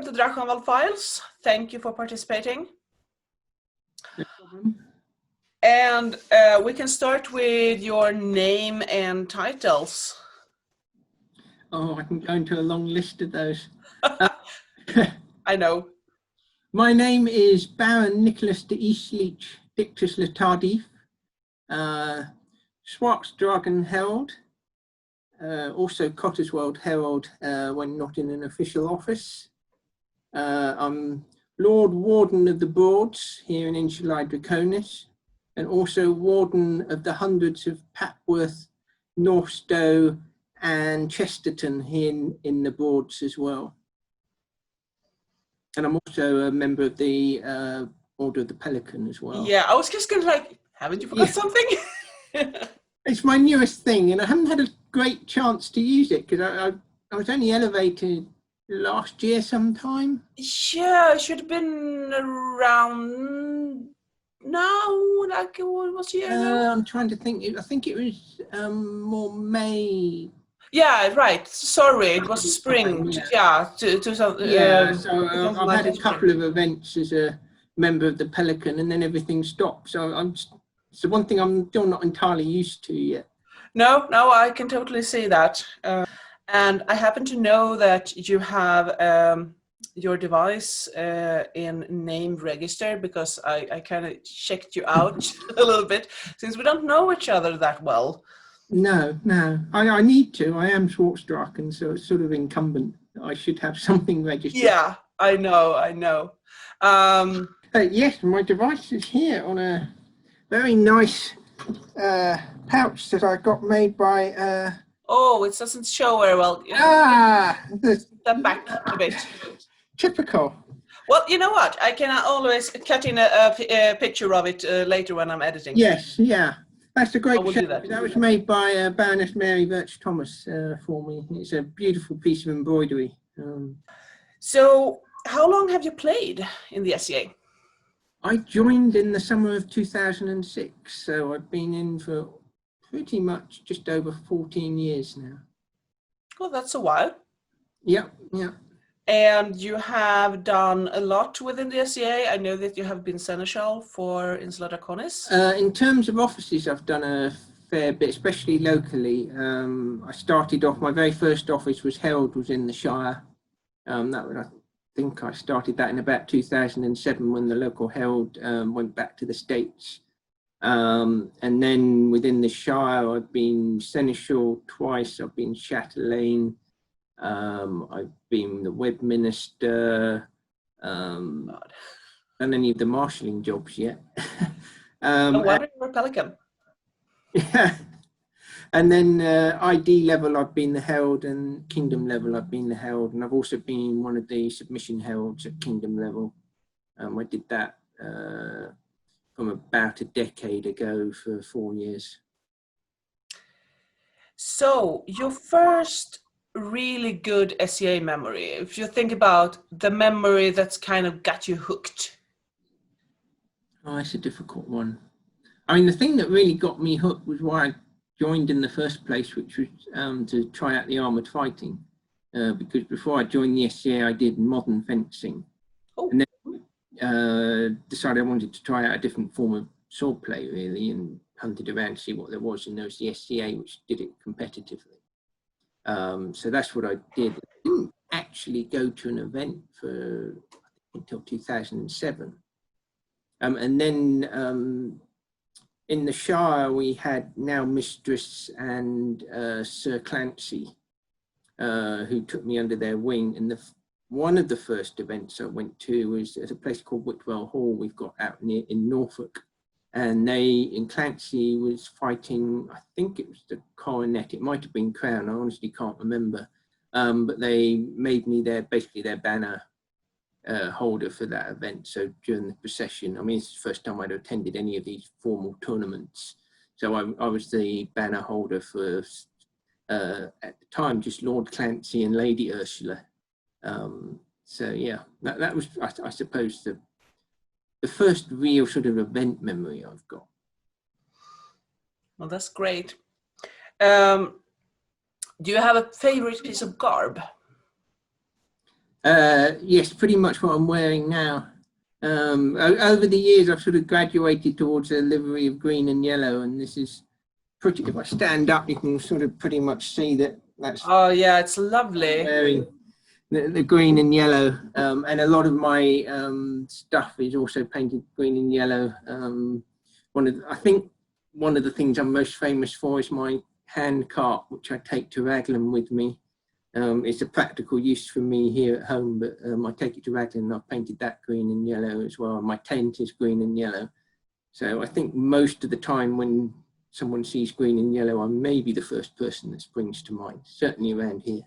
welcome to Drachenwald Files. Thank you for participating. No problem. And we can start with your name and titles. Oh, I can go into a long list of those. I know. My name is Baron Nicholas de Estleche, Dictus Letardif, Dragon Herald, also Cotteswold Herald when not in an official office. I'm Lord Warden of the Broads here in Insuale Draconis, and also Warden of the hundreds of Papworth, Northstowe and Chesterton here in the Broads as well. And I'm also a member of the Order of the Pelican as well. Yeah, I was just going to like, haven't you forgot something? It's my newest thing, and I haven't had a great chance to use it because I was only elevated last year sometime. Yeah, it should have been around now, like it was a year ago. I'm trying to think. I think it was more May. Yeah, right. Sorry, it was spring. Yeah, So I've had a couple of events as a member of the Pelican, and then everything stopped. So it's the one thing I'm still not entirely used to yet. No, I can totally see that. And I happen to know that you have your device in name register because I kind of checked you out a little bit since we don't know each other that well. No. I need to. I am Draken, so it's sort of incumbent that I should have something registered. Yeah, I know. Yes, my device is here on a very nice pouch that I got made by... Oh, it doesn't show very well. Step back a bit. Typical. Well, you know what? I can always cut in a picture of it later when I'm editing. Yes, yeah. That's a great show. That Was made by Baroness Mary Birch Thomas for me. It's a beautiful piece of embroidery. So, how long have you played in the SCA? I joined in the summer of 2006, so I've been in for pretty much just over 14 years now. Well, that's a while. Yeah. And you have done a lot within the SCA. I know that you have been seneschal for Insuale Draconis. In terms of offices, I've done a fair bit, especially locally. I started off, my very first office was Herald, was in the Shire. I think I started that in about 2007 when the local Herald went back to the States. And then within the Shire, I've been seneschal twice. I've been chatelaine. I've been the web minister. Done any of the marshalling jobs yet? Why did you Pelican? Yeah. And then ID level, I've been the Herald, and Kingdom level, I've been the Herald, and I've also been one of the submission heralds at Kingdom level. I did that from about a decade ago for 4 years. So your first really good SCA memory, if you think about the memory that's kind of got you hooked. Oh, it's a difficult one. I mean, the thing that really got me hooked was why I joined in the first place, which was to try out the armoured fighting. Because before I joined the SCA, I did modern fencing. Oh. And then decided I wanted to try out a different form of swordplay, really, and hunted around to see what there was. And there was the SCA, which did it competitively. So that's what I did. I didn't actually go to an event for until 2007. And then in the Shire, we had now Mistress and Sir Clancy, who took me under their wing. And one of the first events I went to was at a place called Whitwell Hall we've got out in Norfolk. And Clancy was fighting, I think it was the Coronet, it might have been Crown, I honestly can't remember. But they made me basically their banner holder for that event. So during the procession, I mean, it's the first time I'd attended any of these formal tournaments. So I was the banner holder for, at the time, just Lord Clancy and Lady Ursula. So yeah, that was, I suppose, the first real sort of event memory I've got. Well, that's great. Do you have a favorite piece of garb? Yes, pretty much what I'm wearing now. Over the years, I've sort of graduated towards a livery of green and yellow, and this is pretty, if I stand up, you can sort of pretty much see that that's Oh yeah, it's lovely. wearing the green and yellow, and a lot of my stuff is also painted green and yellow. I think one of the things I'm most famous for is my hand cart, which I take to Raglan with me. It's a practical use for me here at home, but I take it to Raglan and I've painted that green and yellow as well. My tent is green and yellow. So I think most of the time when someone sees green and yellow, I may be the first person that springs to mind, certainly around here.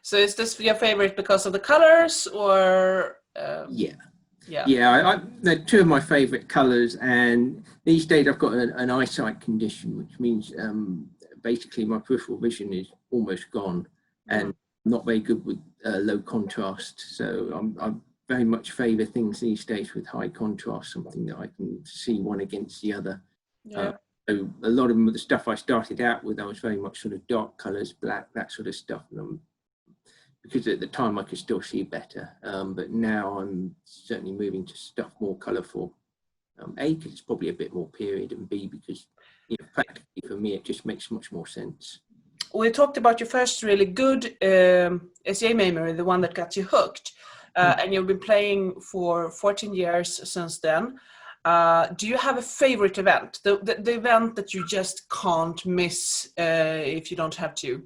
So is this your favorite because of the colors, or? Yeah, they're two of my favorite colors, and these days I've got an eyesight condition, which means basically my peripheral vision is almost gone and not very good with low contrast. So I very much favor things these days with high contrast, something that I can see one against the other. Yeah. So a lot of the stuff I started out with, I was very much sort of dark colors, black, that sort of stuff. Because at the time I could still see better, but now I'm certainly moving to stuff more colourful. A, because it's probably a bit more period, and B, because practically for me it just makes much more sense. We talked about your first really good SCA memory, the one that got you hooked, and you've been playing for 14 years since then. Do you have a favorite event, the event that you just can't miss if you don't have to?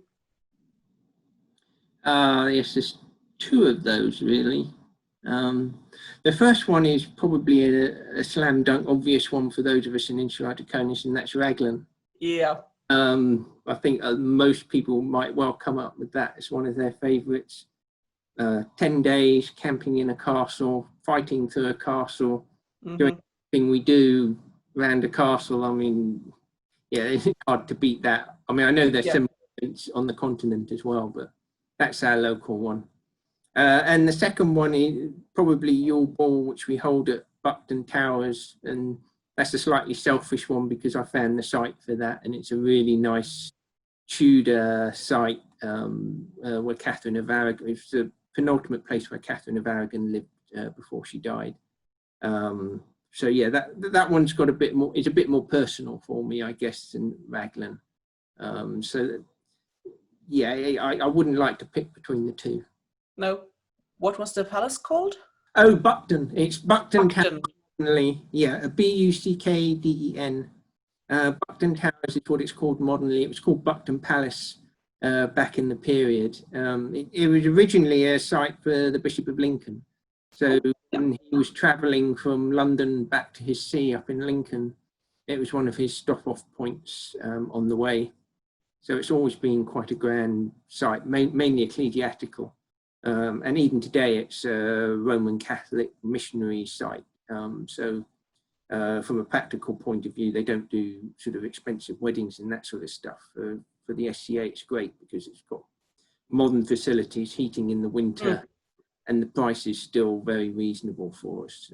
Yes, there's two of those really. The first one is probably a slam dunk obvious one for those of us in Insuale Draconis, and that's Raglan. Yeah. I think most people might well come up with that as one of their favourites. 10 days camping in a castle, fighting through a castle, doing everything we do around a castle. I mean, yeah, it's hard to beat that. I mean, I know there's some events on the continent as well, but that's our local one. And the second one is probably Yule Ball, which we hold at Buckton Towers. And that's a slightly selfish one because I found the site for that. And it's a really nice Tudor site where Catherine of Aragon, it's the penultimate place where Catherine of Aragon lived before she died. So yeah, that one's got a bit more, it's a bit more personal for me, I guess, than Raglan. So yeah, I wouldn't like to pick between the two. No. What was the palace called? Oh, Buckton. It's Buckton Towers. Yeah, Buckden. Buckton Towers is what it's called modernly. It was called Buckton Palace back in the period. It was originally a site for the Bishop of Lincoln. So when he was travelling from London back to his see up in Lincoln, it was one of his stop-off points on the way. So it's always been quite a grand site, mainly ecclesiastical. And even today, it's a Roman Catholic missionary site. So from a practical point of view, they don't do sort of expensive weddings and that sort of stuff. For the SCA, it's great because it's got modern facilities, heating in the winter, and the price is still very reasonable for us.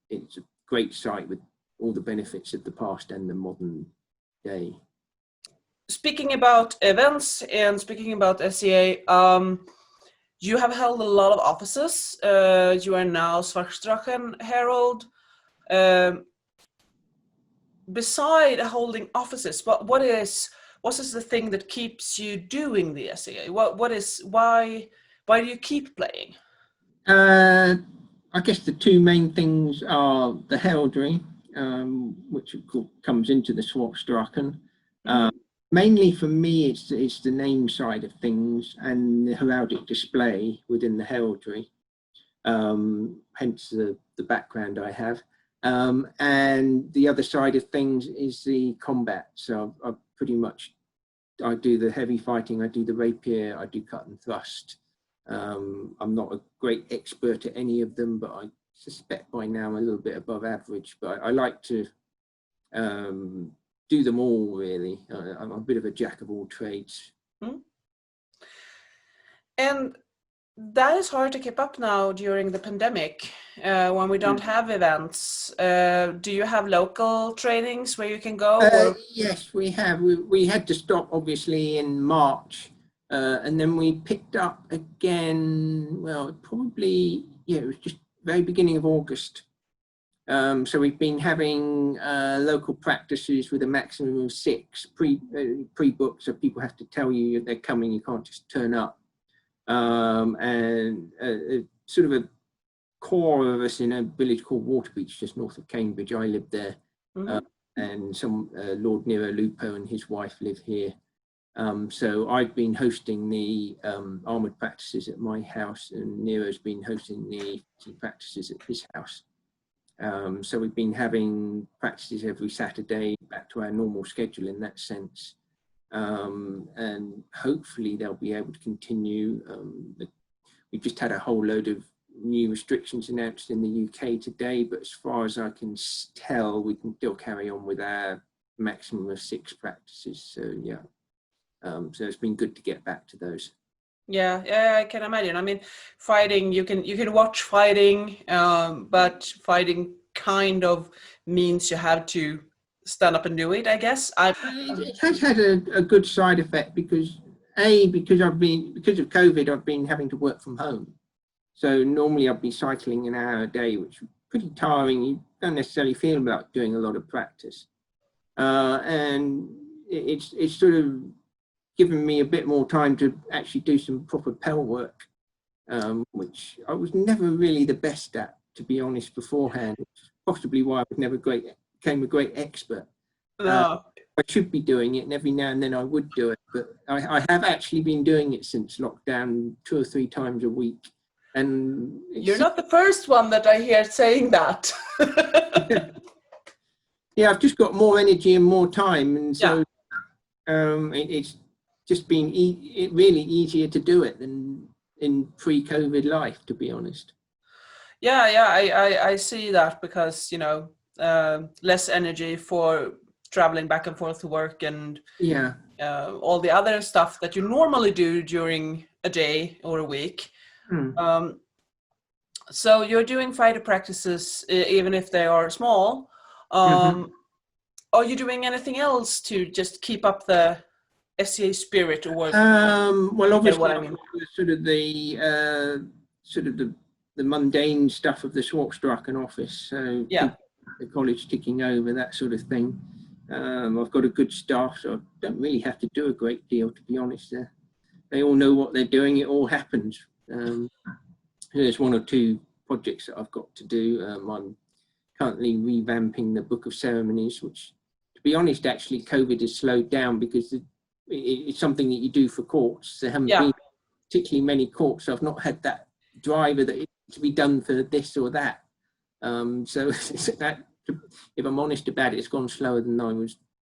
It's a great site with all the benefits of the past and the modern day. Speaking about events and speaking about SCA, you have held a lot of offices. You are now Svartdrachen Herald. Beside holding offices, what is the thing that keeps you doing the SCA? Why do you keep playing? I guess the two main things are the heraldry, which of course comes into the Svartdrachen. Mainly for me, it's the name side of things and the heraldic display within the heraldry, hence the background I have. And the other side of things is the combat. So I do the heavy fighting, I do the rapier, I do cut and thrust. I'm not a great expert at any of them, but I suspect by now I'm a little bit above average. But I like to do them all, really. I'm a bit of a jack of all trades. And that is hard to keep up now during the pandemic, when we don't have events. Do you have local trainings where you can go? Yes, we have. We had to stop, obviously, in March And then we picked up again, well, probably, yeah, it was just very beginning of August. So we've been having local practices with a maximum of 6 pre-booked, so people have to tell you they're coming, you can't just turn up. And sort of a core of us in a village called Waterbeach, just north of Cambridge. I live there. Mm-hmm. And some Lord Nero Lupo and his wife live here. So I've been hosting the armoured practices at my house, and Nero's been hosting the practices at his house. So we've been having practices every Saturday, back to our normal schedule in that sense. And hopefully they'll be able to continue. We've just had a whole load of new restrictions announced in the UK today, but as far as I can tell, we can still carry on with our maximum of 6 practices. So yeah, so it's been good to get back to those. Yeah, I can imagine. I mean, fighting, you can watch fighting, but fighting kind of means you have to stand up and do it, I guess. It has had a good side effect because because of COVID, I've been having to work from home. So normally I'd be cycling an hour a day, which is pretty tiring. You don't necessarily feel like doing a lot of practice. And it's sort of given me a bit more time to actually do some proper pel work, which I was never really the best at, to be honest, beforehand. It's possibly why I was never became a great expert. No. I should be doing it, and every now and then I would do it, but I have actually been doing it since lockdown 2 or 3 times a week. And you're not the first one that I hear saying that. Yeah, I've just got more energy and more time, and so it's just been really easier to do it than in pre-COVID life, to be honest. Yeah, I see that, because less energy for traveling back and forth to work, and all the other stuff that you normally do during a day or a week. So you're doing fighter practices, even if they are small. Are you doing anything else to just keep up the SCA spirit, or what? Well, obviously, what I mean. sort of the mundane stuff of the Schwarzdrachen office. So the college ticking over, that sort of thing. I've got a good staff, so I don't really have to do a great deal, to be honest. They all know what they're doing. It all happens. There's 1 or 2 projects that I've got to do. I'm currently revamping the Book of Ceremonies, which, to be honest, actually COVID has slowed down because it's something that you do for courts. There haven't been particularly many courts, so I've not had that driver that it to be done for this or that. So that, if I'm honest about it, it's gone slower than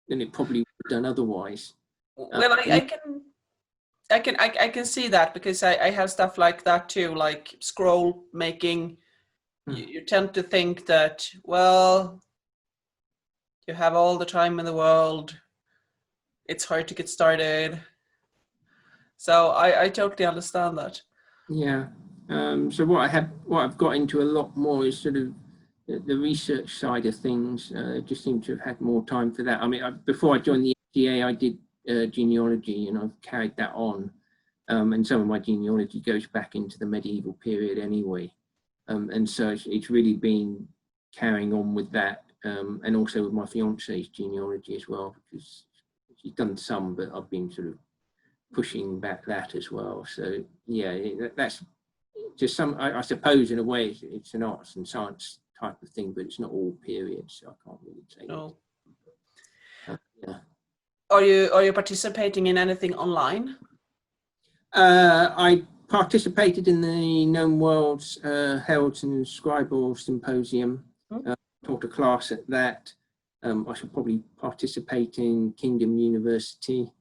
it probably would have done otherwise. Well, I can see that, because I have stuff like that too, like scroll making. You tend to think that, well, you have all the time in the world, it's hard to get started. So I totally understand that. Yeah. So what I've got into a lot more is sort of the research side of things. Just seem to have had more time for that. I mean, before I joined the SCA, I did genealogy, and I've carried that on. And some of my genealogy goes back into the medieval period anyway. And so it's really been carrying on with that, and also with my fiance's genealogy as well, because she's done some, but I've been sort of pushing back that as well. So yeah, that's just some, I suppose in a way it's an arts and science type of thing, but it's not all periods, so I can't really say. No. Yeah. Are you participating in anything online? I participated in the Known Worlds Heralds and Scribal Symposium. Taught a class at that. I should probably participate in Kingdom University.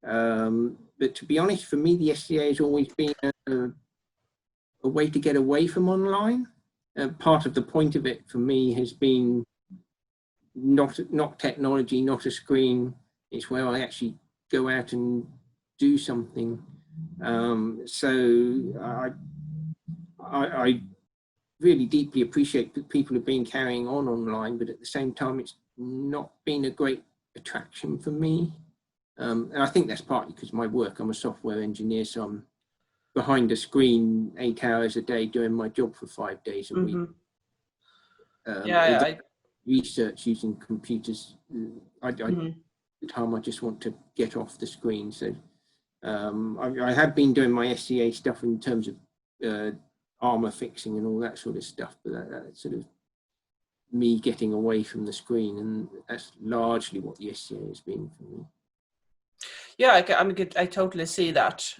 But to be honest, for me, the SCA has always been a way to get away from online. Part of the point of it for me has been not technology, not a screen. It's where I actually go out and do something. So I really deeply appreciate that people have been carrying on online, but at the same time, it's not been a great attraction for me. And I think that's partly because of my work. I'm a software engineer, so I'm behind a screen 8 hours a day doing my job for 5 days a week. Research using computers, the time I just want to get off the screen. So I have been doing my SCA stuff in terms of armor fixing and all that sort of stuff, but that's sort of me getting away from the screen, and that's largely what the SCA has been for me. Yeah, I totally see that.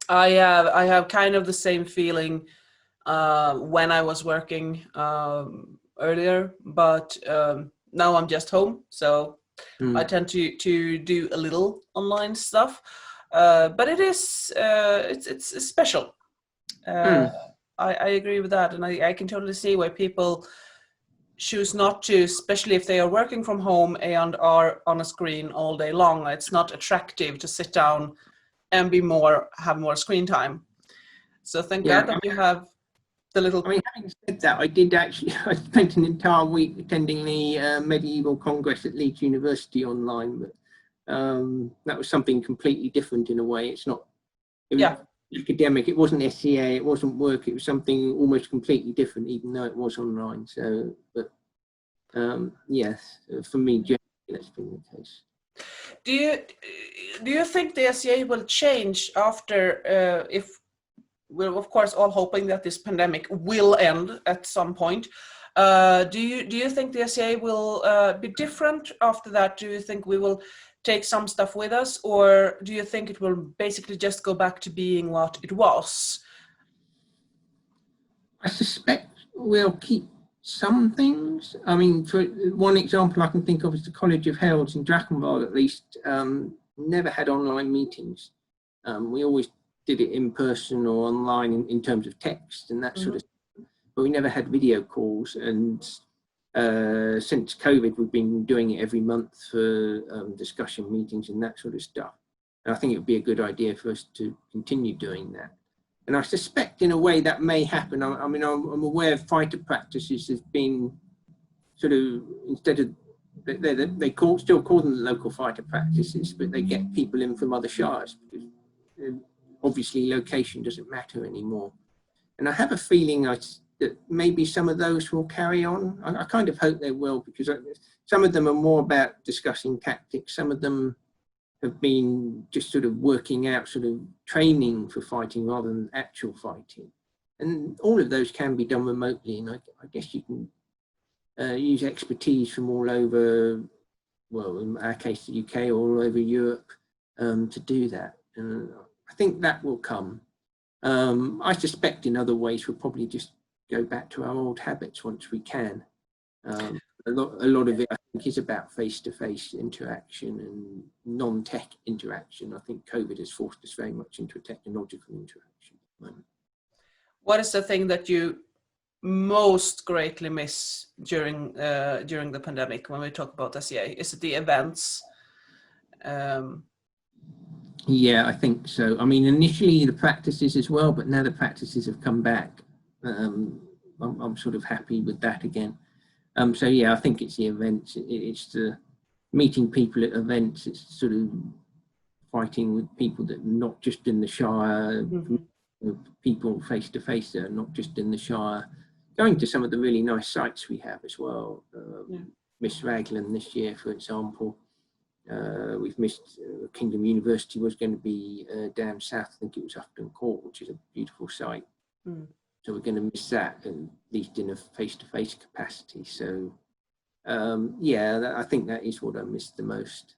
I have kind of the same feeling when I was working earlier, but now I'm just home, so I tend to do a little online stuff, but it's special. I agree with that, and I can totally see why people choose not to, especially if they are working from home and are on a screen all day long. It's not attractive to sit down and have more screen time. So thank God that you have the little. I mean, having said that, I spent an entire week attending the Medieval Congress at Leeds University online, but that was something completely different in a way. It was academic, it wasn't SCA, it wasn't work, it was something almost completely different, even though it was online. So, but yes, for me, generally, that's been the case. Do you think the SCA will change after, if we're of course all hoping that this pandemic will end at some point? Do you think the SCA will be different after that? Do you think we will take some stuff with us, or do you think it will basically just go back to being what it was? I suspect we'll keep some things. I mean, for one example I can think of is the College of Heralds in Drachenwald, at least, never had online meetings. We always did it in person or online in terms of text and that sort of stuff, but we never had video calls. And since COVID, we've been doing it every month for discussion meetings and that sort of stuff. And I think it would be a good idea for us to continue doing that. And I suspect in a way that may happen. I mean, I'm aware of fighter practices has been sort of, instead of, they still call them local fighter practices, but they get people in from other shires, because obviously location doesn't matter anymore. And I have a feeling that maybe some of those will carry on. I kind of hope they will, because some of them are more about discussing tactics. Some of them have been just sort of working out sort of training for fighting rather than actual fighting. And all of those can be done remotely. And I guess you can use expertise from all over, well, in our case, the UK, or all over Europe to do that. I think that will come. I suspect in other ways we'll probably just go back to our old habits once we can. A lot of it, I think, is about face-to-face interaction and non-tech interaction. I think COVID has forced us very much into a technological interaction at the moment. What is the thing that you most greatly miss during the pandemic when we talk about SCA? Is it the events? Yeah, I think so. I mean, initially the practices as well, but now the practices have come back. I'm sort of happy with that again. So yeah, I think it's the events. It's the meeting people at events. It's sort of fighting with people that are not just in the Shire, people face to face that are not just in the Shire. Going to some of the really nice sites we have as well. Miss Raglan this year, for example. We've missed Kingdom University was going to be down south. I think it was Upton Court, which is a beautiful site. So we're going to miss that, at least in a face-to-face capacity. So yeah, I think that is what I miss the most.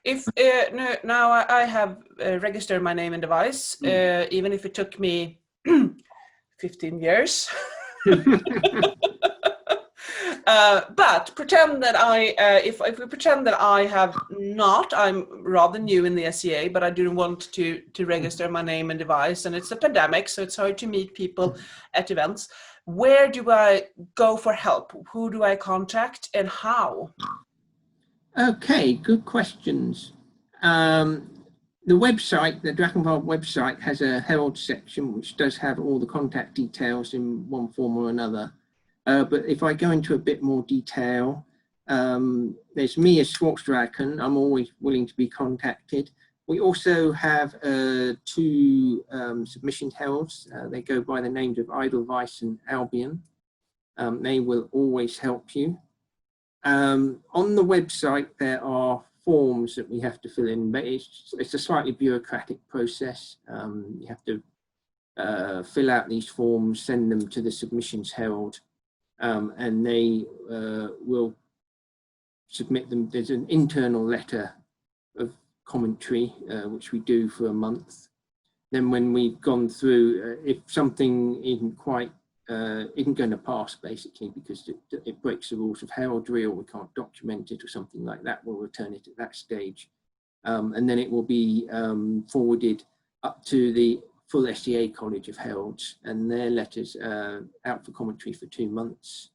If now I have registered my name and device, even if it took me 15 years. But pretend that if we pretend that I have not, I'm rather new in the SCA, but I do want to register my name and device, and it's a pandemic, so it's hard to meet people at events. Where do I go for help? Who do I contact, and how? Okay, good questions. The website, the Drachenwald website, has a herald section which does have all the contact details in one form or another. But if I go into a bit more detail, there's me as Schwarzdrachen. I'm always willing to be contacted. We also have 2 submission heralds. They go by the names of Edelweiss and Albion. They will always help you. On the website, there are forms that we have to fill in, but it's a slightly bureaucratic process. You have to fill out these forms, send them to the submissions herald, and they will submit them. There's an internal letter of commentary, which we do for a month. Then when we've gone through, if something isn't quite, isn't going to pass basically because it breaks the rules of heraldry or we can't document it or something like that, we'll return it at that stage. And then it will be forwarded up to the full SCA College of Heralds, and their letters out for commentary for 2 months.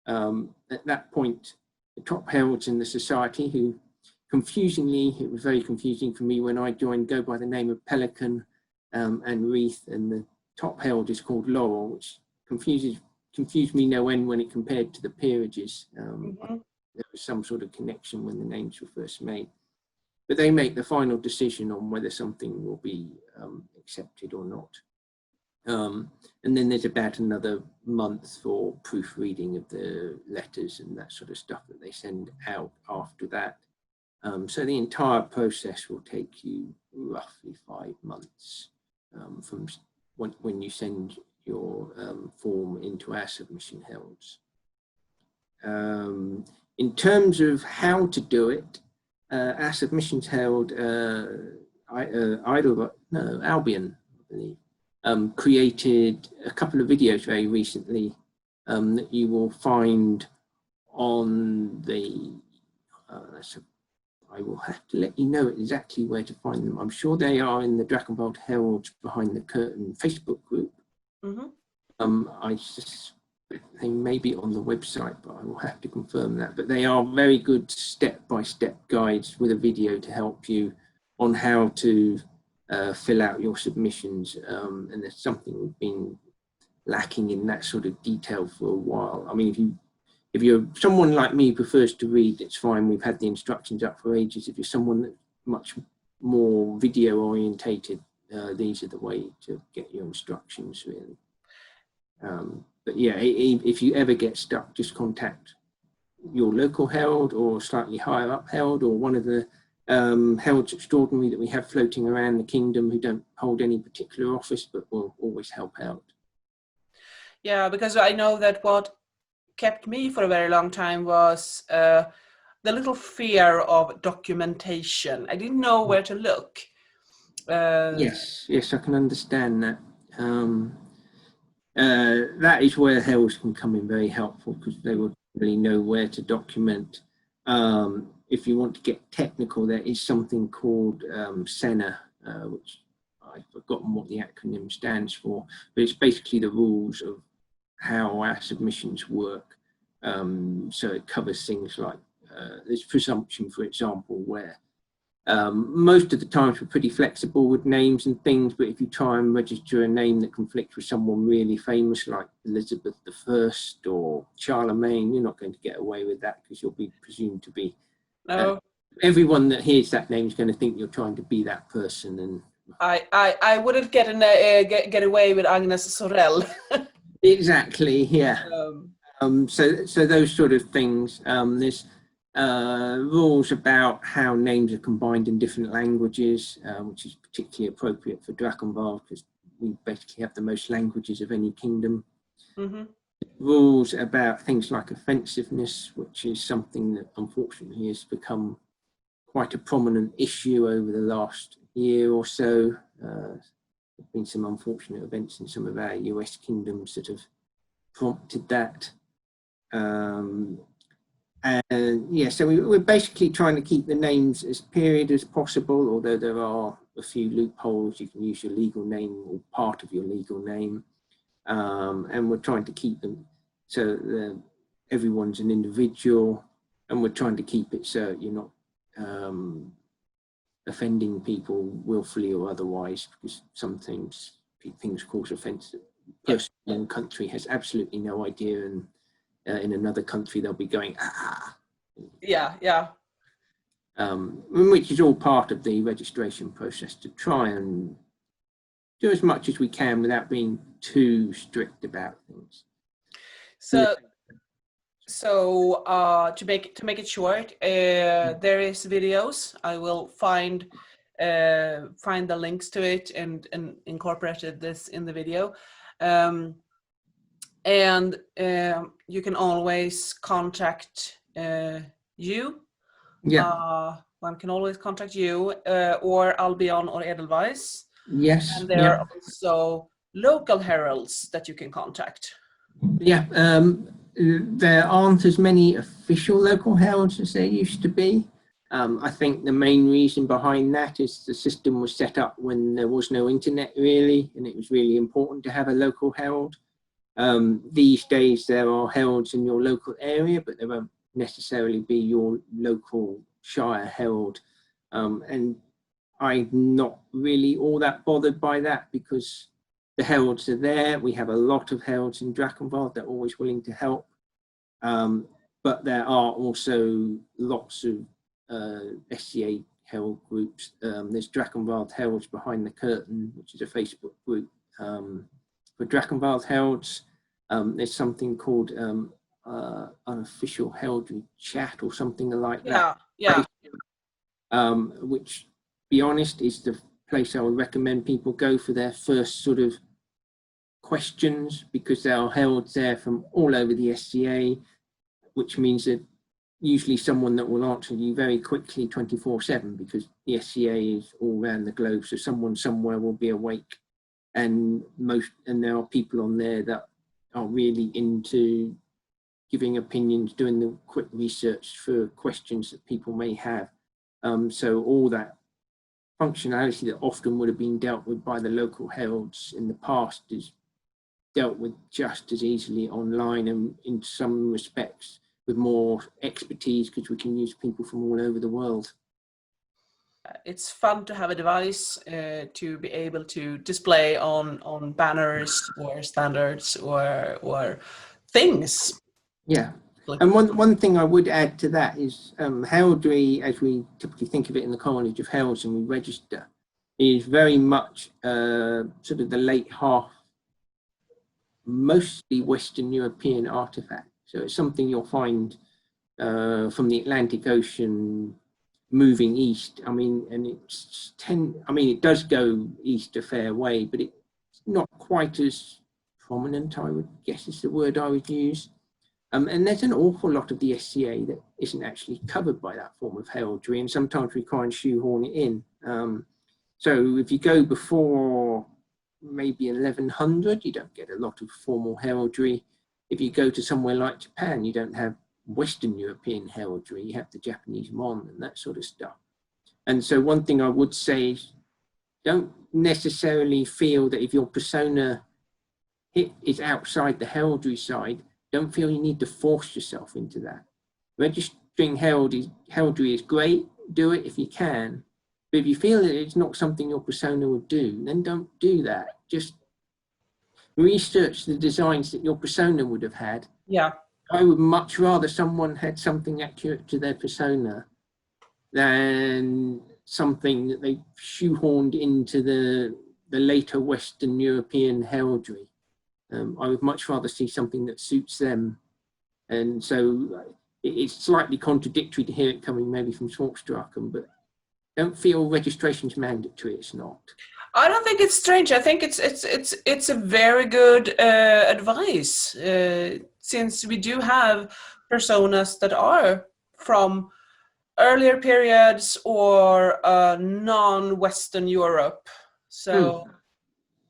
At that point, the top heralds in the society, who confusingly, it was very confusing for me when I joined, go by the name of Pelican and Wreath, and the top herald is called Laurel, which confused me no end when it compared to the peerages. There was some sort of connection when the names were first made. But they make the final decision on whether something will be accepted or not. And then there's about another month for proofreading of the letters and that sort of stuff that they send out after that. So the entire process will take you roughly 5 months from when you send your form into our submission heralds. In terms of how to do it, our submissions herald, Albion, I believe, created a couple of videos very recently that you will find on the, I will have to let you know exactly where to find them. I'm sure they are in the Drachenwald Heralds Behind the Curtain Facebook group. I suspect they may be on the website, but I will have to confirm that. But they are very good step-by-step guides with a video to help you on how to fill out your submissions. And there's something we've been lacking in that sort of detail for a while. I mean, if you're someone like me who prefers to read, it's fine. We've had the instructions up for ages. If you're someone that's much more video orientated, these are the way to get your instructions, really. But yeah, if you ever get stuck, just contact your local herald or slightly higher up herald, or one of the heralds extraordinary that we have floating around the kingdom who don't hold any particular office but will always help out. Yeah, because I know that what kept me for a very long time was the little fear of documentation. I didn't know where to look. Yes, I can understand that. That is where heralds can come in very helpful, because they will really know where to document. If you want to get technical, there is something called SCA, which I've forgotten what the acronym stands for, but it's basically the rules of how our submissions work. So it covers things like there's presumption, for example, where most of the times we're pretty flexible with names and things, but if you try and register a name that conflicts with someone really famous like Elizabeth I or Charlemagne, you're not going to get away with that, because you'll be presumed to be. Everyone that hears that name is going to think you're trying to be that person, and I wouldn't get away with Agnes Sorel. Exactly, yeah. So those sort of things. There's rules about how names are combined in different languages, which is particularly appropriate for Drachenwald, because we basically have the most languages of any kingdom. Rules about things like offensiveness, which is something that unfortunately has become quite a prominent issue over the last year or so. There have been some unfortunate events in some of our US kingdoms that have prompted that. And yeah, so we're basically trying to keep the names as period as possible, although there are a few loopholes. You can use your legal name or part of your legal name. And we're trying to keep them so that everyone's an individual, and we're trying to keep it so you're not offending people willfully or otherwise, because some things cause offence. The person in the country has absolutely no idea, and in another country they'll be going, Yeah, yeah. Which is all part of the registration process, to try and do as much as we can without being too strict about things. So to make it short, there is videos. I will find the links to it and incorporated this in the video. And you can always contact you. Yeah. One can always contact you, or I'll be on Edelweiss. Yes. And there are also local heralds that you can contact. Yeah. There aren't as many official local heralds as there used to be. I think the main reason behind that is the system was set up when there was no internet really, and it was really important to have a local herald. These days there are heralds in your local area, but they won't necessarily be your local shire herald. And I'm not really all that bothered by that, because the heralds are there. We have a lot of heralds in Drachenwald. They're always willing to help. But there are also lots of SCA herald groups. There's Drachenwald Heralds Behind the Curtain, which is a Facebook group for Drachenwald heralds. There's something called Unofficial Heraldry Chat or something like that. Yeah. Which, to be honest, is the place I would recommend people go for their first sort of questions, because there are heralds there from all over the SCA, which means that usually someone that will answer you very quickly 24/7, because the SCA is all around the globe, so someone somewhere will be awake, and there are people on there that are really into giving opinions, doing the quick research for questions that people may have. So all that functionality that often would have been dealt with by the local heralds in the past is dealt with just as easily online, and in some respects with more expertise, because we can use people from all over the world. It's fun to have a device to be able to display on banners or standards or things. Yeah. And one thing I would add to that is heraldry, as we typically think of it in the College of Heralds and we register, is very much sort of the late half, mostly Western European artifact. So it's something you'll find from the Atlantic Ocean moving east. I mean, and it does go east a fair way, but it's not quite as prominent, I would guess is the word I would use. And there's an awful lot of the SCA that isn't actually covered by that form of heraldry, and sometimes we try and shoehorn it in. So if you go before maybe 1100, you don't get a lot of formal heraldry. If you go to somewhere like Japan, you don't have Western European heraldry, you have the Japanese mon and that sort of stuff. And so one thing I would say is, don't necessarily feel that if your persona is outside the heraldry side, don't feel you need to force yourself into that. Registering heraldry is great, do it if you can, but if you feel that it's not something your persona would do, then don't do that. Just research the designs that your persona would have had. Yeah. I would much rather someone had something accurate to their persona than something that they shoehorned into the later Western European heraldry. I would much rather see something that suits them. And so it's slightly contradictory to hear it coming maybe from Drachen, but don't feel registration's mandatory, it's not. I don't think it's strange. I think it's a very good advice, since we do have personas that are from earlier periods or non-Western Europe. So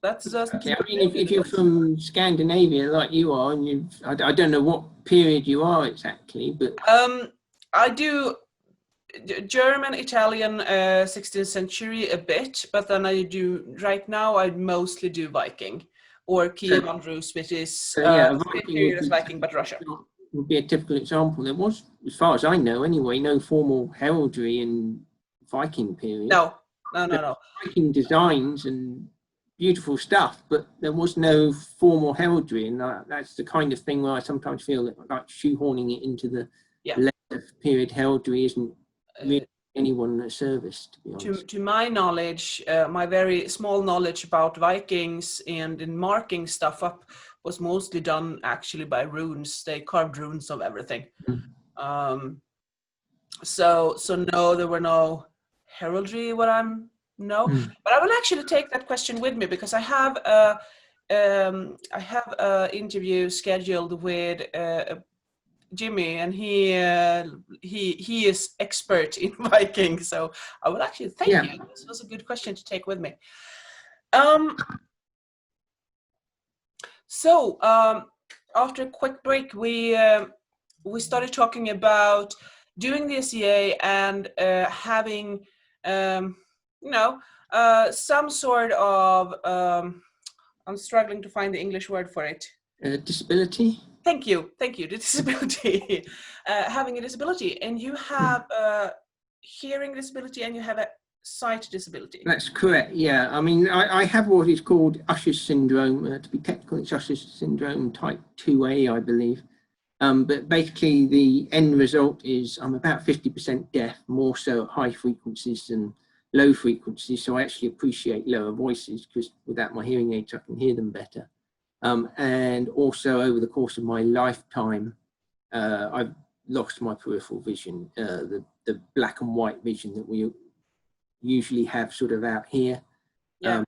that's just... Yeah, I mean, if you're from Scandinavia like you are, and I don't know what period you are exactly, but... I do German, Italian, 16th century a bit, but then right now I mostly do Viking or Kiev and Rus, which is Viking, but Russia. Would be a typical example. There was, as far as I know anyway, no formal heraldry in Viking period. No. Viking designs and beautiful stuff, but there was no formal heraldry, and that's the kind of thing where I sometimes feel like shoehorning it into the Yeah. later period heraldry isn't really anyone a service, to be honest. To my knowledge, my very small knowledge about Vikings and in marking stuff up was mostly done actually by runes. They carved runes of everything. So no, there were no heraldry. But I will actually take that question with me, because I have a interview scheduled with Jimmy, and he is expert in Viking, so I will actually thank you. This was a good question to take with me. So after a quick break, we started talking about doing the SCA and having some sort of I'm struggling to find the English word for it. Disability. Thank you. The disability. Having a disability, and you have a hearing disability and you have a sight disability. That's correct, yeah. I mean, I have what is called Usher's syndrome. To be technical, it's Usher's syndrome type 2A, I believe. But basically, the end result is I'm about 50% deaf, more so at high frequencies than low frequencies. So I actually appreciate lower voices, because without my hearing aids, I can hear them better. And also over the course of my lifetime, I've lost my peripheral vision, the black and white vision that we usually have sort of out here. Yeah.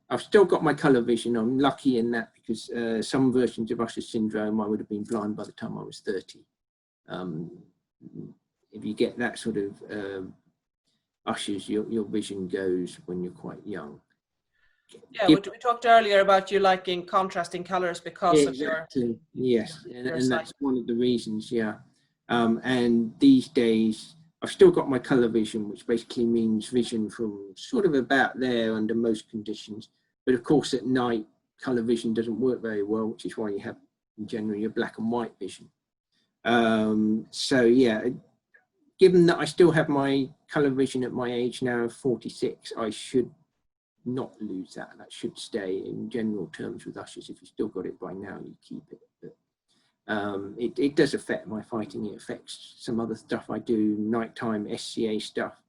I've still got my colour vision. I'm lucky in that, because some versions of Usher's syndrome, I would have been blind by the time I was 30. If you get that sort of Usher's, your vision goes when you're quite young. Yeah, we talked earlier about you liking contrasting colors because of your... Yes, and that's one of the reasons, yeah. And these days, I've still got my colour vision, which basically means vision from sort of about there under most conditions. But of course, at night, colour vision doesn't work very well, which is why you have generally a black and white vision. So yeah, given that I still have my colour vision at my age now of 46, I should not lose that. That should stay in general terms with Ushers. If you still got it by now, you keep it. But it does affect my fighting. It affects some other stuff I do, nighttime SCA stuff.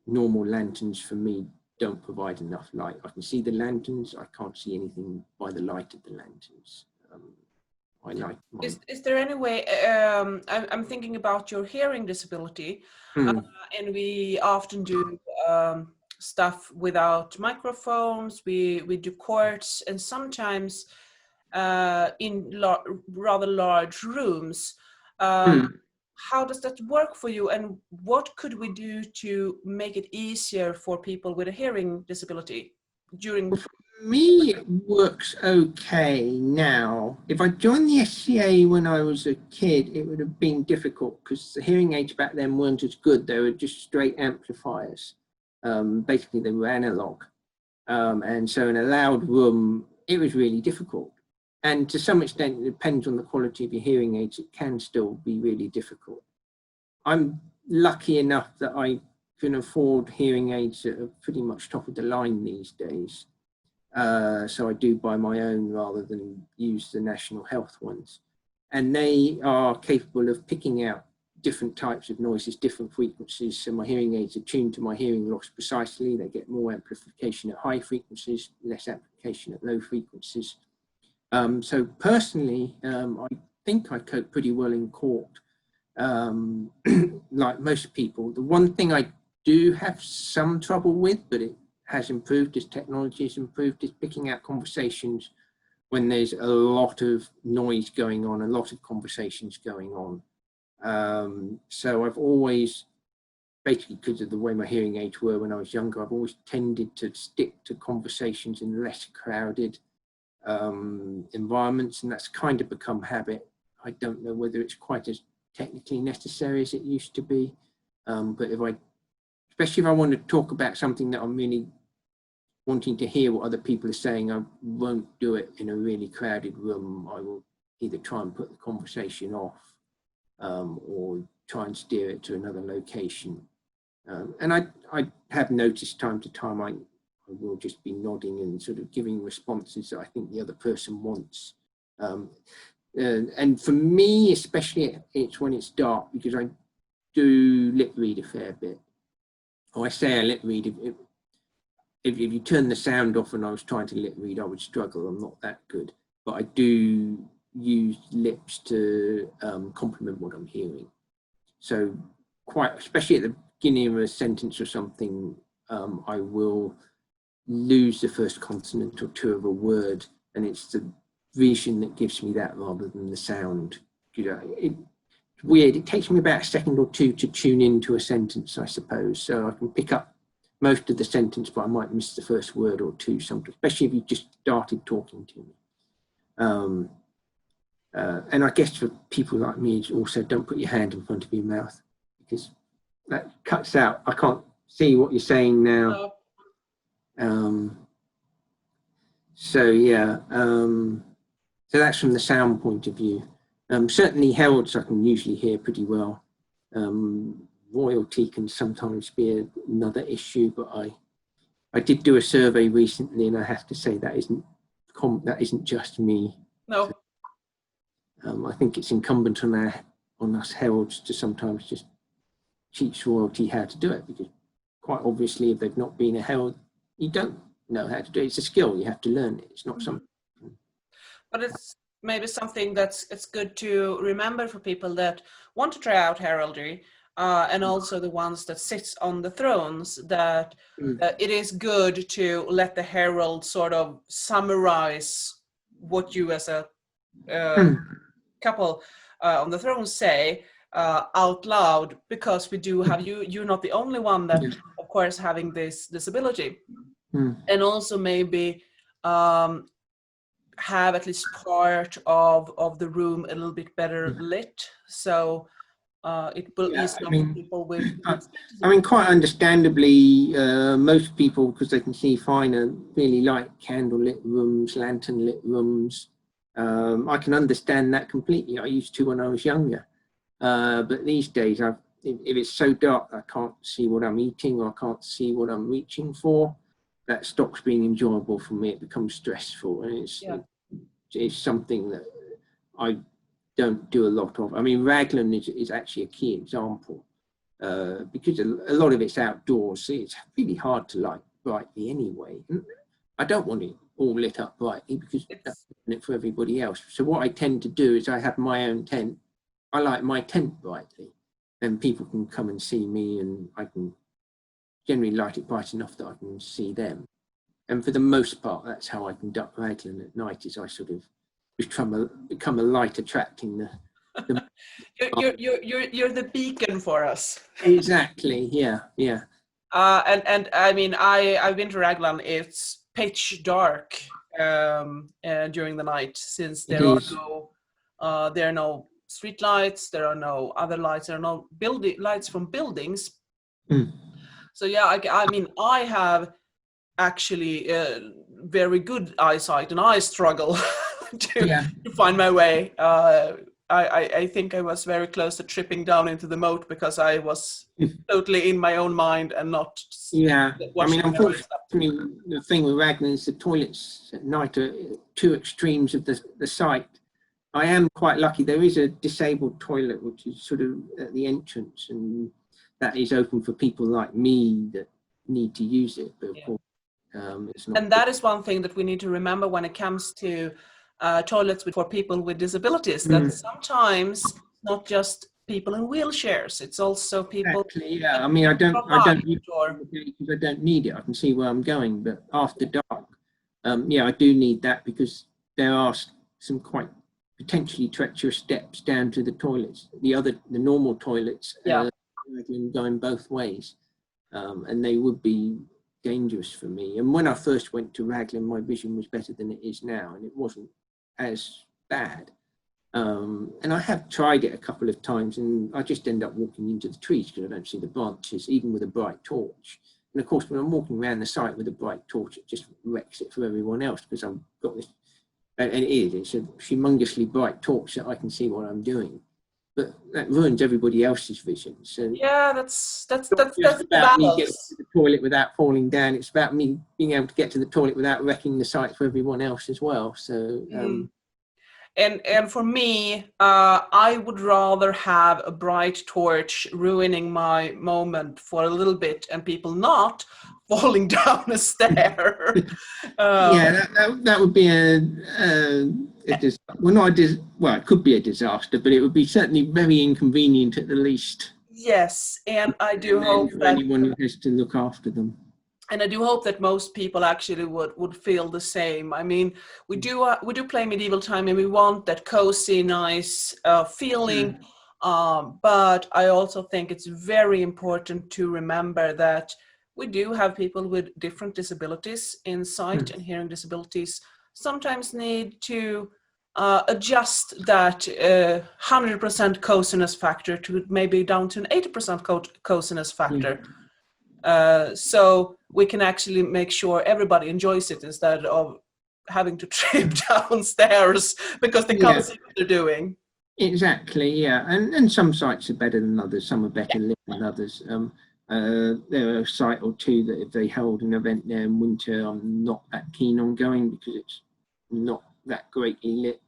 Normal lanterns for me don't provide enough light. I can see the lanterns. I can't see anything by the light of the lanterns. I like is there any way, I'm thinking about your hearing disability, and we often do stuff without microphones. We do courts, and sometimes in rather large rooms. How does that work for you, and what could we do to make it easier for people with a hearing disability during? For me, it works okay now. If I joined the SCA when I was a kid, it would have been difficult, because the hearing aids back then weren't as good. They were just straight amplifiers. Basically, they were analog. And so in a loud room, it was really difficult. And to some extent, it depends on the quality of your hearing aids. It can still be really difficult. I'm lucky enough that I can afford hearing aids that are pretty much top of the line these days. So I do buy my own rather than use the national health ones. And they are capable of picking out different types of noises, different frequencies. So my hearing aids are tuned to my hearing loss precisely. They get more amplification at high frequencies, less amplification at low frequencies. So personally, I think I cope pretty well in court, like most people. The one thing I do have some trouble with, but it has improved as technology has improved, is picking out conversations when there's a lot of noise going on, a lot of conversations going on. So I've always, basically because of the way my hearing aids were when I was younger, I've always tended to stick to conversations in less crowded environments, and that's kind of become habit. I don't know whether it's quite as technically necessary as it used to be, but especially if I want to talk about something that I'm really wanting to hear what other people are saying, I won't do it in a really crowded room. I will either try and put the conversation off or try and steer it to another location. And I have noticed time to time I will just be nodding and sort of giving responses that I think the other person wants. and for me, especially, it's when it's dark, because I do lip read a fair bit. Or I say I lip read. If you turn the sound off and I was trying to lip read, I would struggle. I'm not that good. But I do use lips to complement what I'm hearing. So especially at the beginning of a sentence or something, I will lose the first consonant or two of a word, and it's the vision that gives me that rather than the sound. It's weird. It takes me about a second or two to tune into a sentence, I suppose. So I can pick up most of the sentence, but I might miss the first word or two sometimes, especially if you just started talking to me. And I guess for people like me, also don't put your hand in front of your mouth, because that cuts out. I can't see what you're saying now. So yeah, so that's from the sound point of view. Certainly heralds I can usually hear pretty well. Royalty can sometimes be another issue, but I did do a survey recently, and I have to say that isn't just me. No. I think it's incumbent on us heralds to sometimes just teach royalty how to do it, because quite obviously, if they've not been a herald, you don't know how to do it. It's a skill, you have to learn it. It's not something. But it's maybe something it's good to remember for people that want to try out heraldry, and also the ones that sit on the thrones, that it is good to let the herald sort of summarize what you as a couple on the throne say out loud, because we do have you're not the only one that of course having this disability. And also maybe have at least part of the room a little bit better lit, so it will ease up people with I mean, quite understandably, most people, because they can see finer, really like candlelit rooms, lantern lit rooms. I can understand that completely. I used to when I was younger, but these days, if it's so dark I can't see what I'm eating, or I can't see what I'm reaching for, that stops being enjoyable for me. It becomes stressful, and it's something that I don't do a lot of. I mean, Raglan is actually a key example, because a lot of it's outdoors, so it's really hard to light brightly anyway. I don't want it all lit up brightly, because that's it for everybody else. So what I tend to do is I have my own tent. I light my tent brightly, and people can come and see me, and I can generally light it bright enough that I can see them. And for the most part, that's how I conduct Raglan at night, is I sort of become a light attracting the you're the beacon for us. Exactly, yeah. And I mean, I've been to Raglan. It's pitch dark during the night, since there are no street lights, there are no other lights, there are no lights from buildings. So yeah, I mean, I have actually very good eyesight, and I struggle to find my way. I think I was very close to tripping down into the moat, because I was totally in my own mind and not. I mean, unfortunately, the thing with Raglan is the toilets at night are two extremes of the site. I am quite lucky. There is a disabled toilet which is sort of at the entrance, and that is open for people like me that need to use it. But of course, it's not. And that is one thing that we need to remember when it comes to toilets for people with disabilities, that sometimes not just people in wheelchairs, it's also people. Exactly, yeah. I mean, I don't use it because I don't need it. I can see where I'm going, but after dark, I do need that, because there are some quite potentially treacherous steps down to the toilets. The normal toilets going both ways, and they would be dangerous for me. And when I first went to Raglan, my vision was better than it is now, and it wasn't as bad. And I have tried it a couple of times, and I just end up walking into the trees because I don't see the branches, even with a bright torch. And of course, when I'm walking around the site with a bright torch, it just wrecks it for everyone else, because I've got this, and it's a humongously bright torch that I can see what I'm doing. But that ruins everybody else's vision. So that's about me getting to the toilet without falling down. It's about me being able to get to the toilet without wrecking the site for everyone else as well. So And for me, I would rather have a bright torch ruining my moment for a little bit and people not falling down a stair. Yeah, that would be well, not a well, it could be a disaster, but it would be certainly very inconvenient at the least. Yes, and I do hope for that anyone who has to look after them. And I do hope that most people actually would feel the same. I mean, we do play medieval time, and we want that cozy, nice feeling. But I also think it's very important to remember that we do have people with different disabilities in sight and hearing disabilities. Sometimes need to adjust that 100% coziness factor to maybe down to an 80% coziness factor. So we can actually make sure everybody enjoys it instead of having to trip downstairs because they can't see what they're doing. Exactly, yeah. And some sites are better than others, some are better lit than others. There are a site or two that if they held an event there in winter, I'm not that keen on going because it's not that greatly lit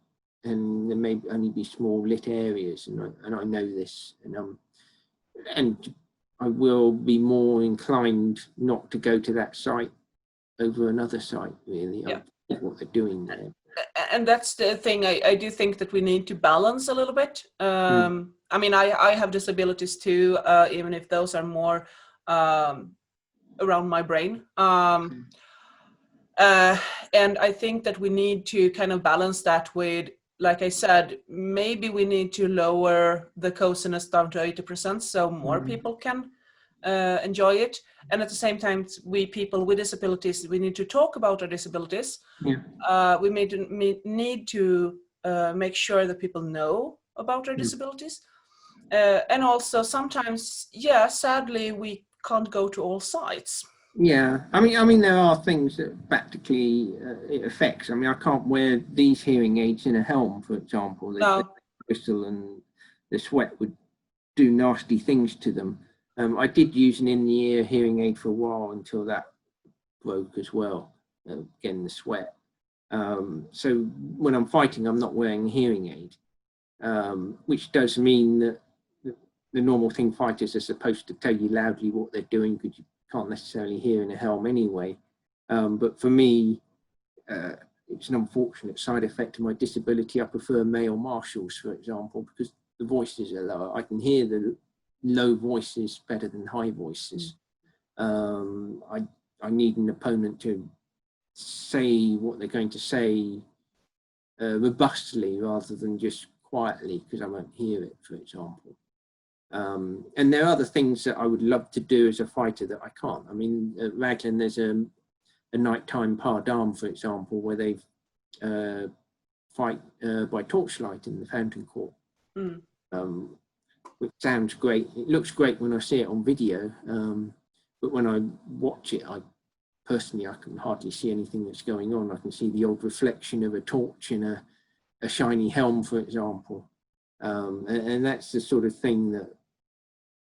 and there may only be small lit areas, and I know this, and I will be more inclined not to go to that site over another site, really. I get what they're doing there. And that's the thing, I do think that we need to balance a little bit. I mean, I have disabilities too, even if those are more around my brain. And I think that we need to kind of balance that with, like I said, maybe we need to lower the coziness down to 80% so more people can enjoy it. And at the same time, we people with disabilities, we need to talk about our disabilities. We need to make sure that people know about our disabilities. And also sometimes, sadly, we can't go to all sites. Yeah, I mean, there are things that practically it affects. I mean, I can't wear these hearing aids in a helm, for example. The crystal and the sweat would do nasty things to them. I did use an in-the-ear hearing aid for a while until that broke as well. Again, the sweat. So when I'm fighting, I'm not wearing a hearing aid, which does mean that the normal thing fighters are supposed to tell you loudly what they're doing because you can't necessarily hear in a helm anyway. But for me, it's an unfortunate side effect of my disability. I prefer male marshals, for example, because the voices are lower. I can hear the low voices better than high voices. I need an opponent to say what they're going to say robustly rather than just quietly because I won't hear it, for example. And there are other things that I would love to do as a fighter that I can't. I mean, at Raglan, there's a nighttime pas d'armes, for example, where they fight by torchlight in the Fountain Court, which sounds great. It looks great when I see it on video, but when I watch it, I can hardly see anything that's going on. I can see the old reflection of a torch in a shiny helm, for example. And that's the sort of thing that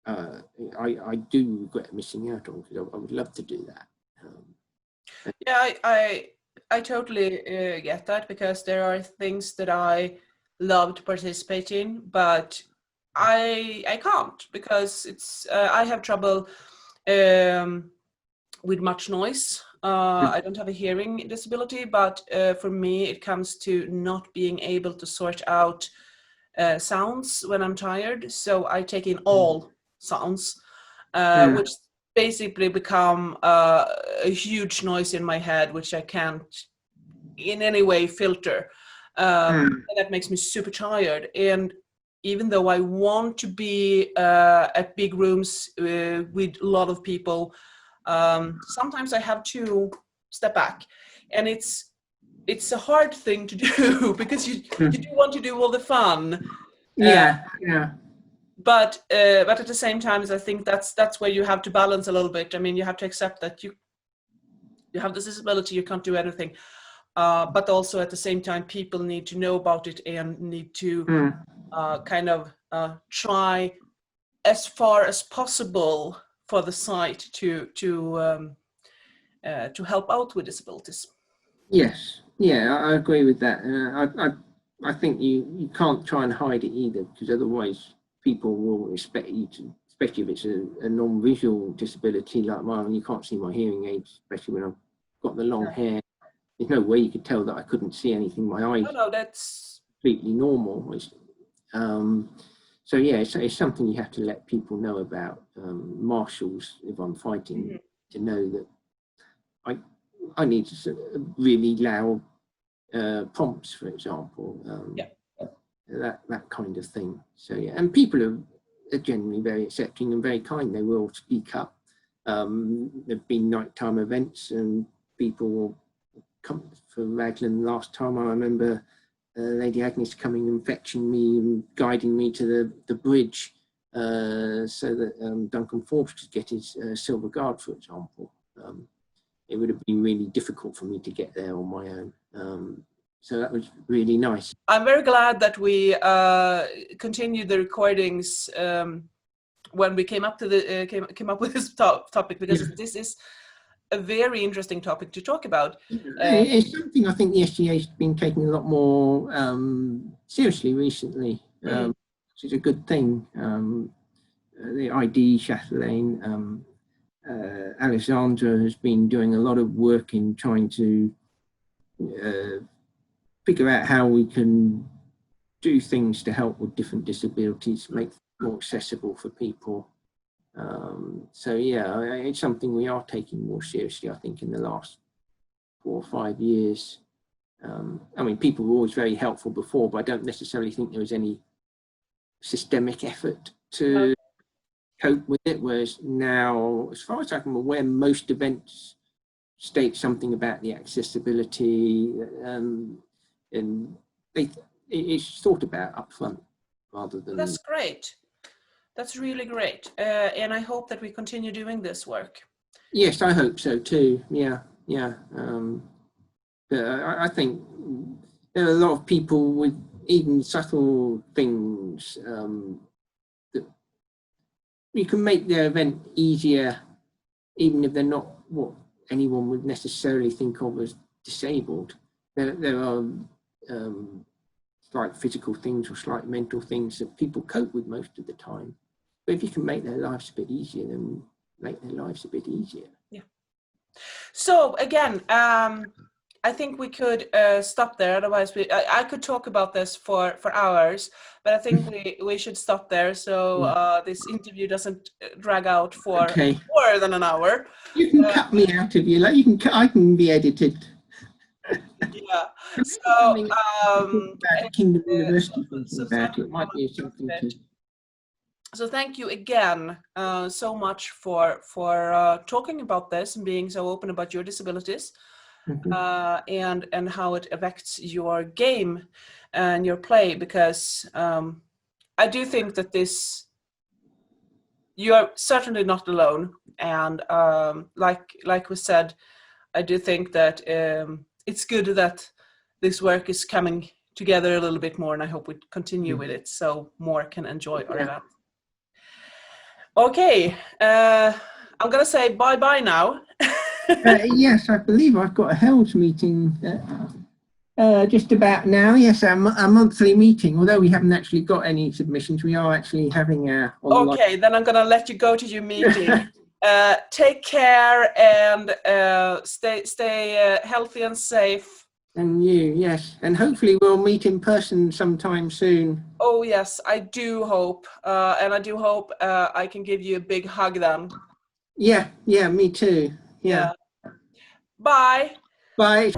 I do regret missing out on because I would love to do that. I totally get that because there are things that I love to participate in, but I can't because it's I have trouble with much noise. I don't have a hearing disability, but for me it comes to not being able to sort out sounds when I'm tired. So I take in all sounds, which basically become a huge noise in my head, which I can't in any way filter. And that makes me super tired. And even though I want to be at big rooms with a lot of people, sometimes I have to step back, and it's a hard thing to do because you do want to do all the fun. But at the same time, I think that's where you have to balance a little bit. I mean, you have to accept that you have this disability, you can't do anything. But also at the same time, people need to know about it and need to kind of try as far as possible for the site to help out with disabilities. Yes, yeah, I agree with that. I think you can't try and hide it either, because otherwise people will expect you to, especially if it's a non-visual disability like mine. You can't see my hearing aids, especially when I've got the long hair. There's no way you could tell that I couldn't see anything. My eyes no, that's completely normal. So yeah, it's something you have to let people know about. Marshals, if I'm fighting, to know that I need really loud prompts, for example. That kind of thing. So yeah, and people are generally very accepting and very kind. They will speak up. There've been nighttime events and people will come. For Raglan last time, I remember Lady Agnes coming and fetching me and guiding me to the bridge so that Duncan Forbes could get his silver guard, for example. It would have been really difficult for me to get there on my own. So that was really nice. I'm very glad that we continued the recordings when we came up to the came up with this topic, because this is a very interesting topic to talk about. It's something I think the SCA has been taking a lot more seriously recently, which is a good thing. The ID Chatelaine, Alexandra has been doing a lot of work in trying to figure out how we can do things to help with different disabilities, make them more accessible for people. So yeah, it's something we are taking more seriously, I think, in the last 4 or 5 years. I mean, people were always very helpful before, but I don't necessarily think there was any systemic effort to cope with it, whereas now, as far as I'm aware, most events state something about the accessibility, and it's thought about up front rather than... That's great. That's really great. And I hope that we continue doing this work. Yes, I hope so too. Yeah. I think there are a lot of people with even subtle things that you can make their event easier, even if they're not what anyone would necessarily think of as disabled. There are slight physical things or slight mental things that people cope with most of the time. But if you can make their lives a bit easier, then make their lives a bit easier. Yeah. So again, I think we could stop there. Otherwise, I could talk about this for hours, but I think we should stop there so this interview doesn't drag out for more than an hour. You can cut me out if you like. I can be edited. Yeah. So Kingdom University about it might be something to. So thank you again so much for talking about this and being so open about your disabilities. And how it affects your game and your play, because I do think that you are certainly not alone, and like we said, I do think that it's good that this work is coming together a little bit more, and I hope we continue with it so more can enjoy our event. Okay, I'm gonna say bye-bye now. Yes, I believe I've got a heralds meeting just about now. Yes, a monthly meeting. Although we haven't actually got any submissions, we are actually having a. Okay, then I'm gonna let you go to your meeting. Take care and stay healthy and safe. And you, yes, and hopefully we'll meet in person sometime soon. Oh yes, I do hope, and I do hope I can give you a big hug then. Yeah, me too. Yeah. Bye. Bye.